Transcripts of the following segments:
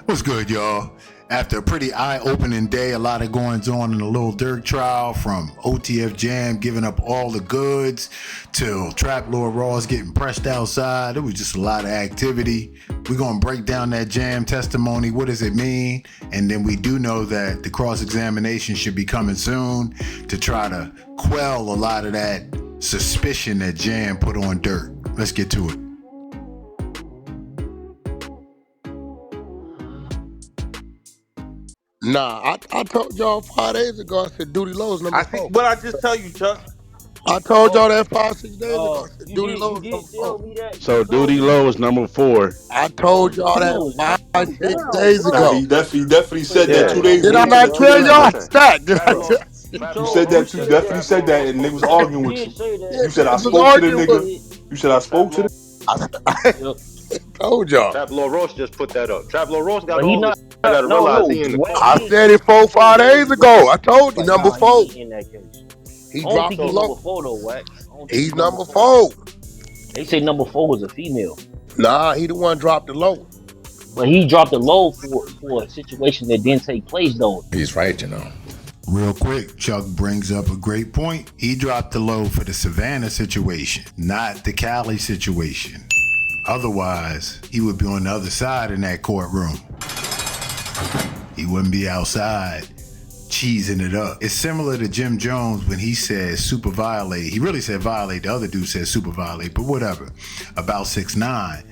What's good, y'all? After a pretty eye-opening day, a lot of goings on in the Lil Durk trial, from OTF Jam giving up all the goods till Trap Lord Ross getting pressed outside. It was just a lot of activity. We're going to break down that Jam testimony. What does it mean? And then we do know that the cross-examination should be coming soon to try to quell a lot of that suspicion that Jam put on Durk. Let's get to it. Nah, I told y'all 5 days ago. I said Doodie Lo's number I see. 4. What I just tell you, Chuck? I told Oh, y'all that 5, 6 days ago. I said you Doodie did you Lo's did number tell 4. me that. You So told Doodie me Lo that. is number 4. I Oh, told y'all that damn, five, calm six down, days bro. Nah, ago. he definitely said that Yeah, 2 days Did ago I Yeah, too. not That's bro. tell crazy. y'all listen. that? Did Trap I Lord, tell? you You told said you that too. said Definitely that, said bro. that, and they was You arguing with did you. say that. Yeah, You said I niggas was spoke to the arguing with me. nigga. You did. You said I Yeah, Trap spoke to the. Lord. I Yep. told y'all. Trap Lord Ross just put that up. Trap Lord Ross got But he all not. this. I gotta realize No. he in the Wack, court. I he ain't said say it that 5 days 2 days ago. ago. I told you But number nah, he 4. ain't in that case. He I don't dropped think the he's low. number 4 though, Wack. I don't think He's he's number number 4. 4. They say number 4 was a female, Nah, he the one dropped the low. but he dropped a low for a situation that didn't take place though. He's right. Real quick, Chuck brings up a great point. He dropped the low for the Savannah situation, not the Cali situation. Otherwise, he would be on the other side in that courtroom. He wouldn't be outside cheesing it up. It's similar to Jim Jones when he said super violate. He really said violate. The other dude said super violate, but whatever. About 6ix9ine.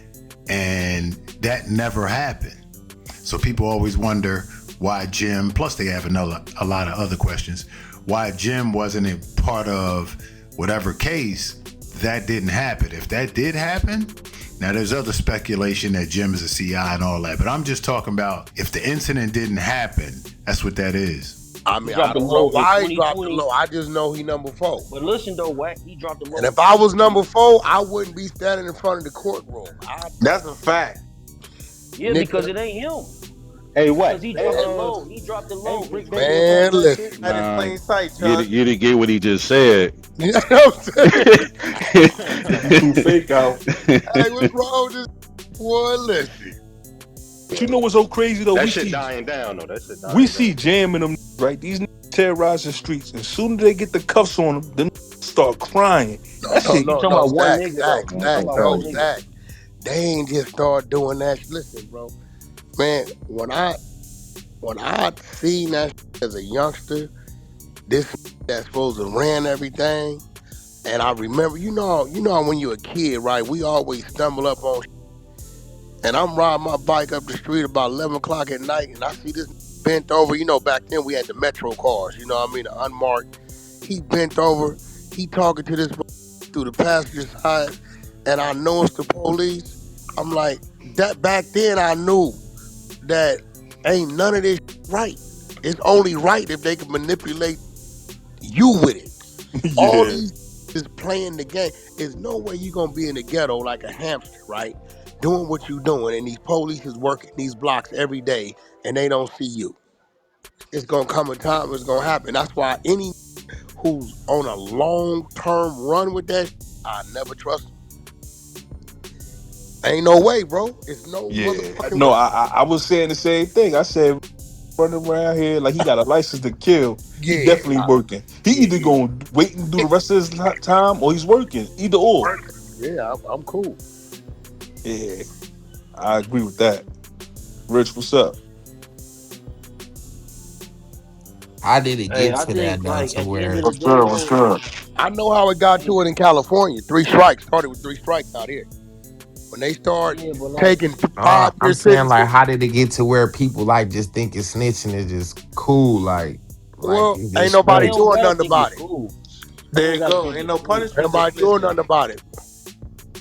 And that never happened. So people always wonder why Jim, plus they have a lot of other questions, why Jim wasn't a part of whatever case that didn't happen. If that did happen, now there's other speculation that Jim is a CI and all that, but I'm just talking about if the incident didn't happen, that's what that is. I He mean, I dropped a don't know low in why he dropped the 2020. low. I just know he number 4. But listen though, Wack, he dropped a And low in if I was 2020. number 4, I wouldn't be standing in front of the courtroom. That's a fact. Yeah, because Nigga, it ain't him. Hey, Because what? he Hey, dropped the low. He dropped the Hey, low in Brick Baby was 2020. on man, that shit. listen. Right in Nah, plain sight, you Chuck. didn't get what he just said. You know what I'm saying? Nigga too fake out. Hey, what's wrong with this boy? Listen. But you know what's so crazy though? That We shit see dying down though. That shit we dying down. see Jam in them right. These terrorize the streets. As soon as they get the cuffs on them, then start crying. No, That no, shit. You no, talking no. about one Stack, nigga though. stack, You talking stack, about bro, one nigga. stack. They ain't just start doing that. Listen, bro. Man, when I seen that as a youngster, this that's supposed to ran everything, and I remember, when you're a kid, right? We always stumble up on. And I'm riding my bike up the street about 11 o'clock at night, and I see this bent over. Back then we had the Metro cars, you know what I mean, the unmarked. He bent over, he talking to this through the passenger side, and I know it's the police. I'm like, that back then I knew that ain't none of this right. It's only right if they can manipulate you with it. All Yeah. these is playing the game. There's no way you gonna be in the ghetto like a hamster, right? Doing what you doing, and these police is working these blocks every day, and they don't see you. It's gonna come a time. It's gonna happen. That's why any who's on a long term run with that, I never trust them. Ain't no way, bro. It's no Yeah. motherfucking No, way. I was saying the same thing. I said running around here like he got a license to kill. He Yeah, definitely working. He either yeah. gonna wait and do the rest of his time or he's working. Either or. Yeah, I'm cool. Yeah. I agree with that. Rich, what's up? How did it Hey, get I to that think though? like To at the end of where the What's day good? What's though, good? I know how it got hey, to it in California. 3 strikes started with 3 strikes out here. When they start yeah, but like taking I'm 5 year saying like, sentences. how did it get to where people like just thinking snitching is just cool? Like Well, it's ain't just they nobody straight. don't doing gotta nothing think it's about it. cool. They There don't you gotta go. think Ain't it's no cool. Ain't punishment for nobody doing snitching. nothing about it.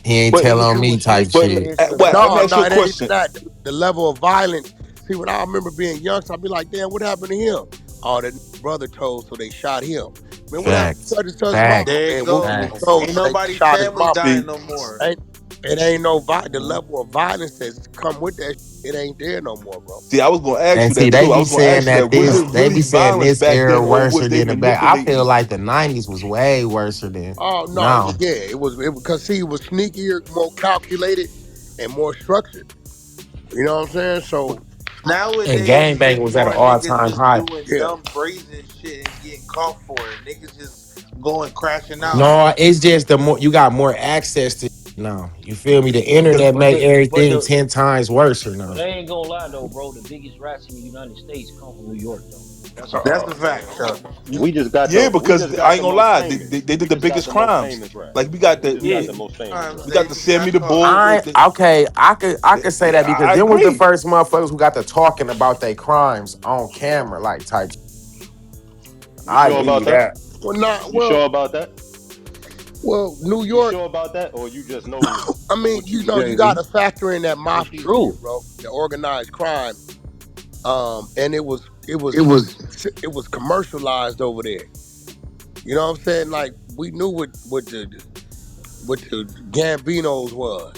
He ain't But telling If on you me was type but snitching, shit. it's what about let me No, ask no, you a it ain't even question. that. The level of violence. See, when I remember being young, so I'd be like, damn, what happened to him? Oh, that brother told, so they shot him. Man, what happened to Facts. such and such mama? Facts. There you Man, whoop go. was Facts. told, Ain't so they nobody shot his family mama. dying See, no more. Ain't it ain't no the hmm level of violence that's come with that. It ain't there no more, bro. I was gonna ask And you see, that they too. I be was gonna saying ask you that. that Was this, it they really be saying violence this back era then, or worse was they than the back. I feel manipulating? like the '90s was way worse than Oh no, now. yeah, it was because see, it was sneakier, more calculated, and more structured. You know what I'm saying? So And Nowadays, it's gangbanging just was at an more all niggas time just high. doing Yeah. dumb, brazen shit and getting caught for it. Niggas just going crashing out. No, it's just the more you got more access to now. You feel me? The Because internet But make but everything the 10 times worse or but now. I ain't gonna lie though, bro. The biggest rats in the United States come from New York though. That's a That's fact. a fact, Chuck. yeah, we because just got I ain't the gonna most lie, famous. they did We the just got biggest the most crimes. famous rap. Like we got We just got Yeah. the most famous Times rap. we got the they Sammy got the caught. Bull. I okay, I could say that because I them was the agree. first motherfuckers who got to talking about their crimes on camera, like type. You I sure give about you that? that. Well, not You sure well. about that? Well, New You York. sure about that, or you just know I from mean, what you you know, hear? you got Jay-Z. to factor in that It's mafia true. shit, bro. The organized crime. And It was it was commercialized over there. You know what I'm saying? Like we knew what the Gambinos was.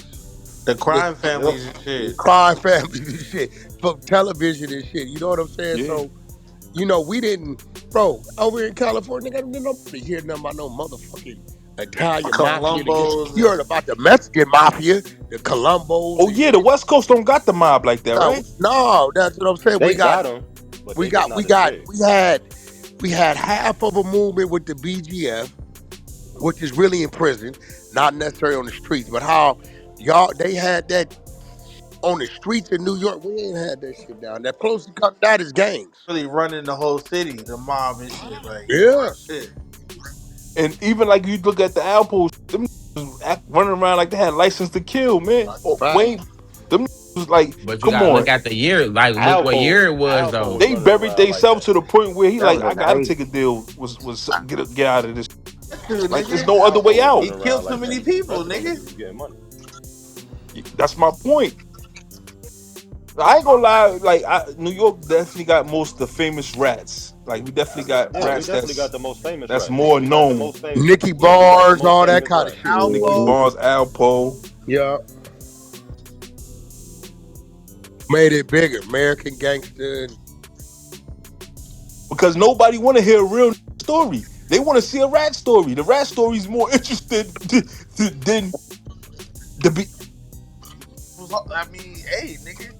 The With crime Yep. families and shit. crime families and shit from television and shit. You know what I'm saying? Yeah. So, we didn't, bro, over here in California, nigga, didn't nobody hear nothing about no motherfucking Italian mafia. Columbos You and heard about the Mexican mafia, the Colombos Oh and yeah, the shit. West Coast don't got the mob like that, No, right? no, that's what I'm saying. They got them, but they We not as got, big. we had half of a movement with the BGF, which is really in prison, not necessarily on the streets, but how they had that on the streets in New York. We ain't had that shit down. That closest come that is gangs. really running the whole city, the mob and shit. Like Yeah, real shit. And even like you look at the Alpo, them was running around like they had license to kill, man. that's a Oh, fact. Wayne, them was like, but you come gotta look on. at the year. Like look what Alpo, year it was Alpo was though. They running buried around like themselves that. to the point where he That like, was I in the gotta eight. take a deal. Was get out of this. Dude, Like, there's nigga. no other way Alpo was out. He running killed around too like many that. The people, rest of them nigga. niggas was getting money. That's my point. I ain't gonna lie, like New York definitely got most of the famous rats. Like we definitely got Yeah, we rats definitely got that's the most famous that's rats. more We got the known. most famous. Nicky Yeah, we got the Bars, most all that famous kind of rats. shit. Nicky Alpo. Bars, Alpo. Yeah, made it bigger. American Gangster. Because nobody want to hear a real story. They want to see a rat story. The rat story is more interested than the be. I mean, hey, nigga.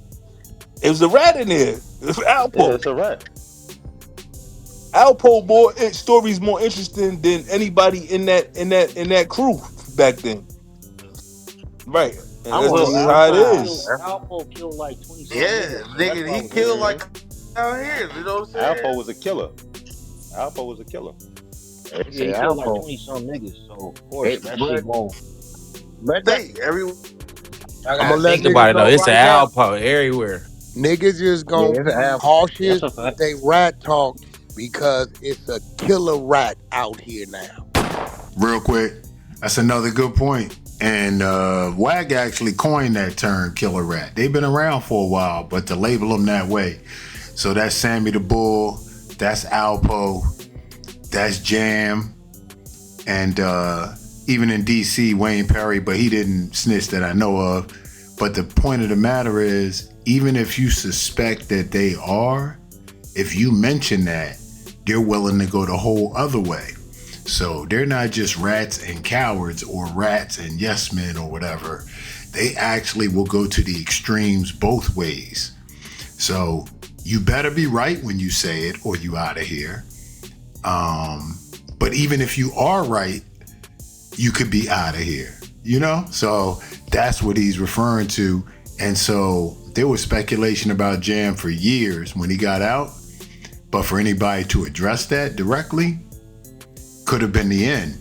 It was a rat in there. It was Yeah, Alpo. it's a rat. Alpo stories more interesting than anybody in that crew back then. Right. And I that's want Well, to just know how it Alpo is. killed Alpo killed like 20 something yeah, niggas. So that's nigga. why I He was killed asking. like hmm out here. You know what I'm saying? Alpo was a killer. Alpo was a killer. They Yeah, say he killed like Alpo. 20 something niggas. So of course that shit But going. that, Hey, every I I'm gotta gonna let think about niggas it though. know It's an right now. Alpo everywhere. Niggas is Yeah, gonna it's an be Alpo. That's cautious a with fact. they rat talk because it's a killer rat out here now. Real quick, that's another good point. And Wack actually coined that term, killer rat. They've been around for a while, but to label them that way. So that's Sammy the Bull, that's Alpo, that's Jam, and even in DC, Wayne Perry, but he didn't snitch that I know of. But the point of the matter is, even if you suspect that they are, if you mention that, they're willing to go the whole other way. So they're not just rats and cowards or rats and yes men or whatever. They actually will go to the extremes both ways. So you better be right when you say it or you out of here. But even if you are right, you could be out of here, you know? So that's what he's referring to. And so there was speculation about Jam for years when he got out. But for anybody to address that directly could have been the end.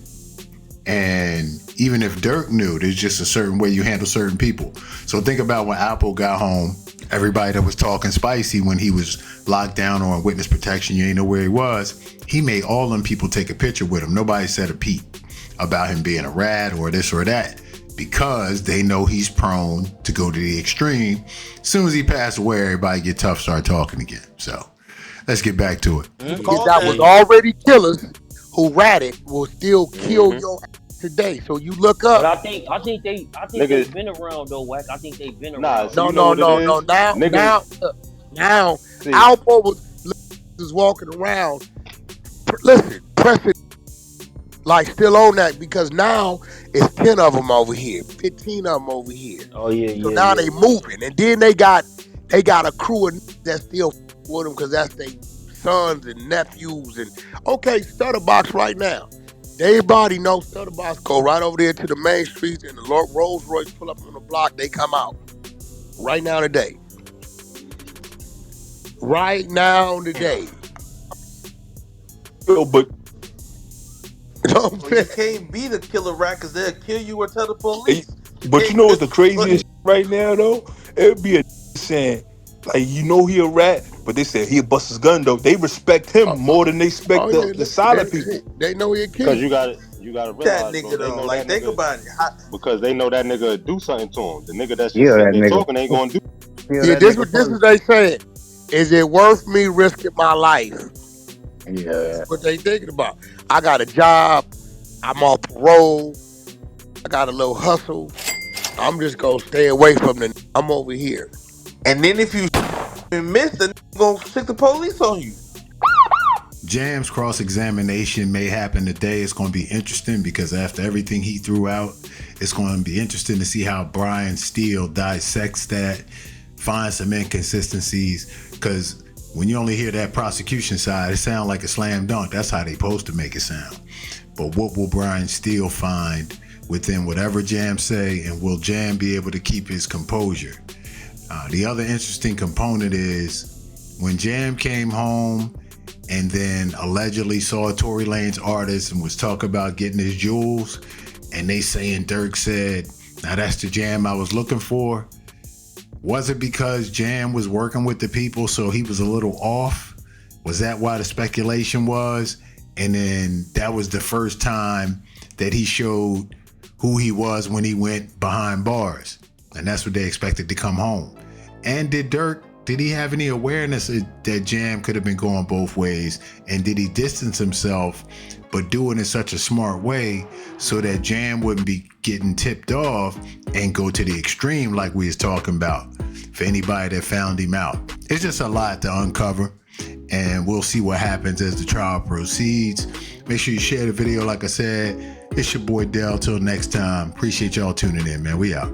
And even if Durk knew, there's just a certain way you handle certain people. So think about when Apple got home, everybody that was talking spicy when he was locked down or on witness protection, you ain't know where he was. He made all them people take a picture with him. Nobody said a peep about him being a rat or this or that because they know he's prone to go to the extreme. As soon as he passed away, everybody get tough, start talking again. So let's get back to it. Niggas that was already killers who ratted will still kill hmm your ass today. So you look But up. I think Niggas, they've been around though, Wack. I think they've been nah. around So No, you though. know no, what it no, no. is, niggas. Now, See, Alpo was walking around. Listen, pressing like still on that because now it's 10 of them over here, 15 of them over here. Oh yeah, So yeah, now yeah, they yeah. moving, and then they got they got a crew of that still with them because that's their sons and nephews. And okay, Stutterbox right now. Everybody knows Stutterbox go right over there to the main streets and the Rolls Royce pull up on the block. They come out right now today. Right now today. Yo, but Well, you can't be the killer rat because they'll kill you or tell the police. but you know what's the craziest right now though? It'd be a saying like he a rat, but they said he'll bust his gun though. They respect him more than they respect the silent people. They know he'll kill Because you. you gotta That realize, nigga bro, they though. know Like, that think nigga, about it. because they know that nigga do something to him. The nigga that's just Yeah, sitting that there nigga. talking ain't gonna do. Yeah, this is they saying. Is it worth me risking my life? Yeah. That's what they thinking about. I got a job. I'm on parole. I got a little hustle. I'm just gonna stay away from the. I'm over here. And then if you miss, the nigga gonna stick the police on you. Jam's cross-examination may happen today. It's going to be interesting because after everything he threw out, it's going to be interesting to see how Brian Steele dissects that, finds some inconsistencies, because when you only hear that prosecution side, it sounds like a slam dunk. That's how they supposed to make it sound. But what will Brian Steele find within whatever Jam say, and will Jam be able to keep his composure? The other interesting component is when Jam came home and then allegedly saw Tory Lanez artist and was talking about getting his jewels, and they saying Durk said, now that's the Jam I was looking for. Was it because Jam was working with the people so he was a little off? Was that why the speculation was? And then that was the first time that he showed who he was when he went behind bars. And that's what they expected to come home. And did he have any awareness that Jam could have been going both ways? And did he distance himself, but do it in such a smart way so that Jam wouldn't be getting tipped off and go to the extreme like we was talking about for anybody that found him out? It's just a lot to uncover, and we'll see what happens as the trial proceeds. Make sure you share the video like I said. It's your boy Dell. Till next time. Appreciate y'all tuning in, man. We out.